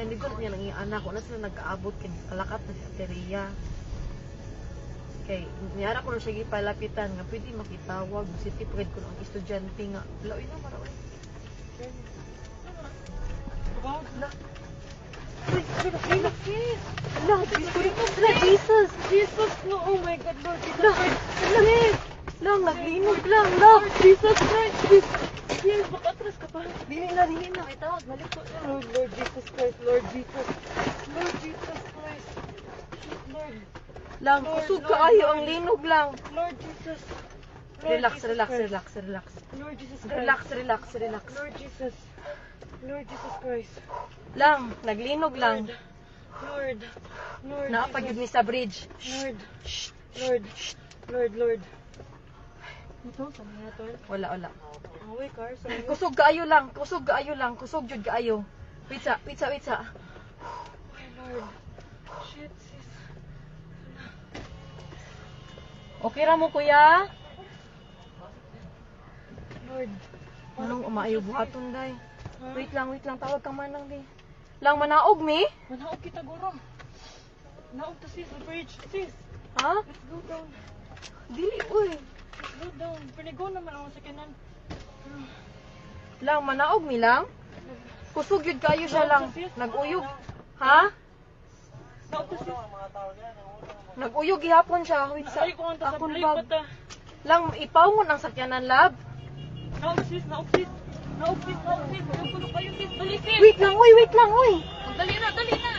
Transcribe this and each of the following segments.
kaya hindi ko niya nang anak ko na sila nagkaabot kay kalakat na si Ateria. Kay niyara ko na siya gipalapitan nga pwede makitawag si tipred ko ang estudyante nga. Laoy na mara oy. Wow, La. Jesus. Jesus, no, oh my God, Lord Jesus Lang, Christ. lang, naglinog lang, lang. Jesus Christ. Yes, makatras ka pa. Dili na. Itawag, balik ko. Lord Jesus Christ, Lord Jesus. Lord Jesus Christ. Lord. Lang, Lord, kusog Lord, kaayo Lord. ang linog lang. Lord Jesus. Lord Relax, Jesus relax, Christ. relax, relax. Lord Jesus Christ. Relax. Lord Jesus. Lord Jesus Christ. Lang, naglinog lang. Lord. Lord. Naapagid ni Jesus. sa bridge. Lord. Lord. Ito, sa mga to. Wala. Away, car. Sorry. Kusog kaayo lang. Kusog jud kaayo. Pizza. Oh, Lord. Shit, sis. Okay ra mo kuya? Lord. Anong umaayo buhaton day? Ha? Wait lang, tawag ka manang di. Lang manaog mi? Manaog kita, guro. Naog to, sis. The bridge. Sis. Ha? Let's go down. Dili uy. Let's go down. Panigo naman ako sa kanan. Lang manaog mi lang? Kusog yun kayo siya lang. Naguyog. Ha? Naog to, sis. Naguyog gihapon siya. Wait sa Ay, kung ang akong tasablay bag. pa ta. Lang ipawngon ang sakyanan lab. Naog, sis. Naog, sis. Nagulo kayo, sis. Dali, sis. Wait lang uy. Dali na. Dali na.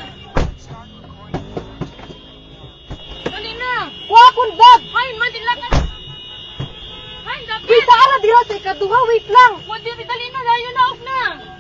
Wa akong bag. Hay, madilakan. Hay, dapat. Wait, ara dira sa ikaduha. Wait lang. Dali na. Layo na, off na.